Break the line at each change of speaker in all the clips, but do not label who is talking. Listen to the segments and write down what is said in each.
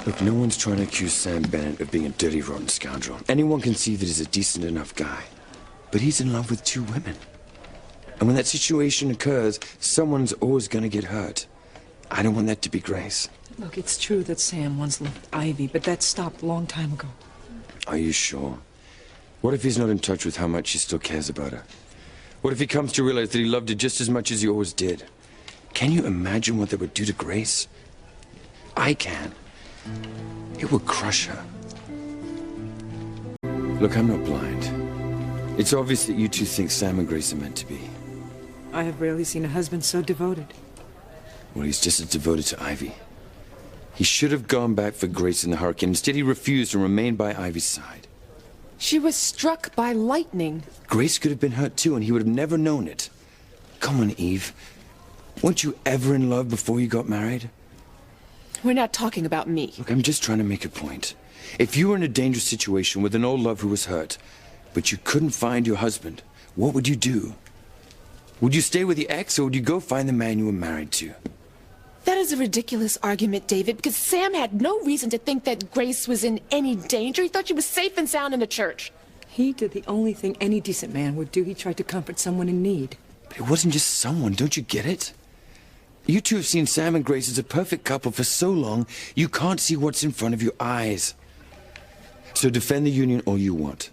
Look, no one's trying to accuse Sam Bennett of being a dirty, rotten scoundrel. Anyone can see that he's a decent enough guy. But he's in love with two women. And when that situation occurs, someone's always gonna get hurt. I don't want that to be Grace.
Look, it's true that Sam once loved Ivy, but that stopped a long time ago.
Are you sure? What if he's not in touch with how much he still cares about her? What if he comes to realize that he loved her just as much as he always did? Can you imagine what that would do to Grace? I can. It would crush her. Look, I'm not blind. It's obvious that you two think Sam and Grace are meant to be.
I have rarely seen a husband so devoted.
Well, he's just as devoted to Ivy. He should have gone back for Grace in the hurricane. Instead, he refused and remained by Ivy's side.
She was struck by lightning.
Grace could have been hurt too, and he would have never known it. Come on, Eve. Weren't you ever in love before you got married?
We're not talking about me.
Look, I'm just trying to make a point. If you were in a dangerous situation with an old love who was hurt, but you couldn't find your husband, what would you do? Would you stay with the ex, or would you go find the man you were married to?
That is a ridiculous argument, David, because Sam had no reason to think that Grace was in any danger. He thought she was safe and sound in the church.
He did the only thing any decent man would do. He tried to comfort someone in need.
But it wasn't just someone, don't you get it? You two have seen Sam and Grace as a perfect couple for so long, you can't see what's in front of your eyes. So defend the union all you want.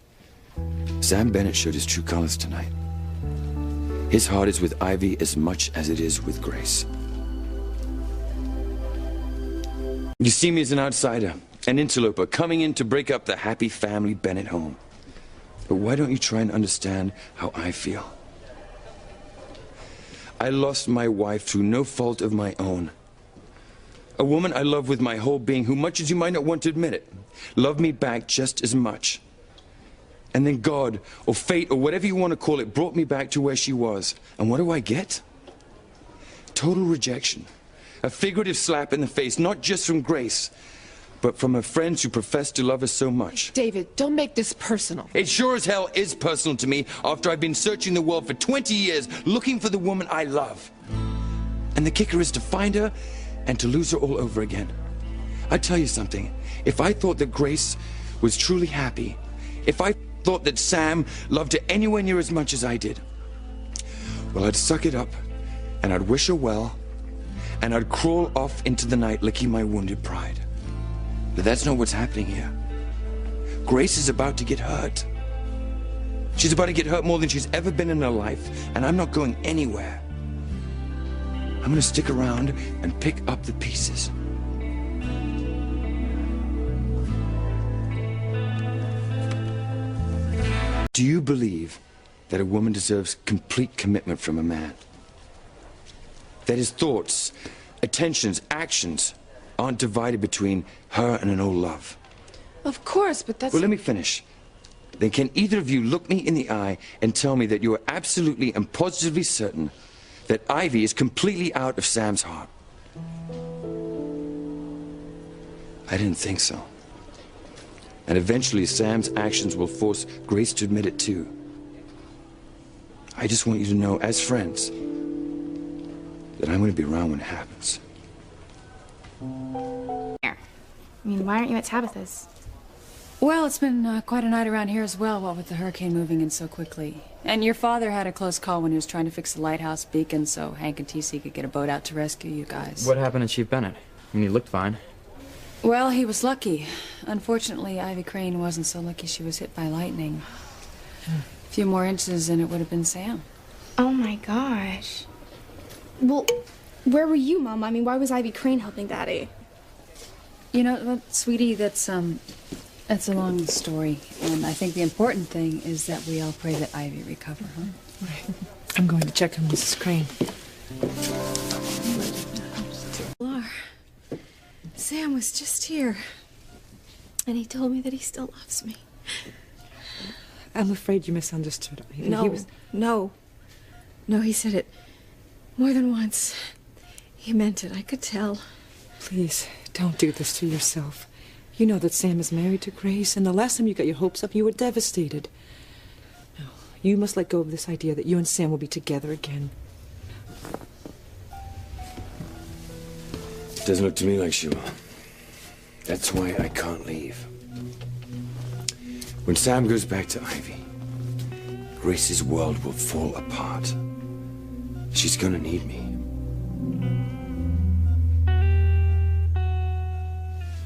Sam Bennett showed his true colors tonight. His heart is with Ivy as much as it is with Grace. You see me as an outsider, an interloper, coming in to break up the happy family Bennett home. But why don't you try and understand how I feel? I lost my wife through no fault of my own. A woman I love with my whole being, who, much as you might not want to admit it, loved me back just as much. And then God, or fate, or whatever you want to call it, brought me back to where she was. And what do I get? Total rejection. A figurative slap in the face, not just from Grace, but from her friends who profess to love her so much.
David, don't make this personal.
It sure as hell is personal to me after I've been searching the world for 20 years looking for the woman I love. And the kicker is to find her and to lose her all over again. I tell you something, if I thought that Grace was truly happy, if I thought that Sam loved her anywhere near as much as I did, well, I'd suck it up and I'd wish her well, and I'd crawl off into the night licking my wounded pride. But that's not what's happening here. Grace is about to get hurt. She's about to get hurt more than she's ever been in her life, and I'm not going anywhere. I'm gonna stick around and pick up the pieces. Do you believe that a woman deserves complete commitment from a man? That his thoughts, attentions, actions aren't divided between her and an old love?
Of course, but that's...
Well, let me finish. Then can either of you look me in the eye and tell me that you are absolutely and positively certain that Ivy is completely out of Sam's heart? I didn't think so. And eventually Sam's actions will force Grace to admit it too. I just want you to know, as friends, that I'm going to be around when it happens.
I mean, why aren't you at Tabitha's?
Well, it's been quite a night around here as well, what with the hurricane moving in so quickly. And your father had a close call when he was trying to fix the lighthouse beacon so Hank and TC could get a boat out to rescue you guys.
What happened to Chief Bennett? I mean, he looked fine.
Well, he was lucky. Unfortunately, Ivy Crane wasn't so lucky she was hit by lightning. A few more inches and it would have been Sam.
Oh my gosh. Well, where were you, Mom? I mean, why was Ivy Crane helping Daddy?
You know what, sweetie, that's a long story. And I think the important thing is that we all pray that Ivy recover, huh?
Right. I'm going to check on Mrs. Crane.
Pilar, Sam was just here. And he told me that he still loves me.
I'm afraid you misunderstood.
No, he said it more than once. He meant it, I could tell.
Please, don't do this to yourself. You know that Sam is married to Grace, and the last time you got your hopes up, you were devastated. No, you must let go of this idea that you and Sam will be together again.
Doesn't look to me like she will. That's why I can't leave. When Sam goes back to Ivy, Grace's world will fall apart. She's gonna need me.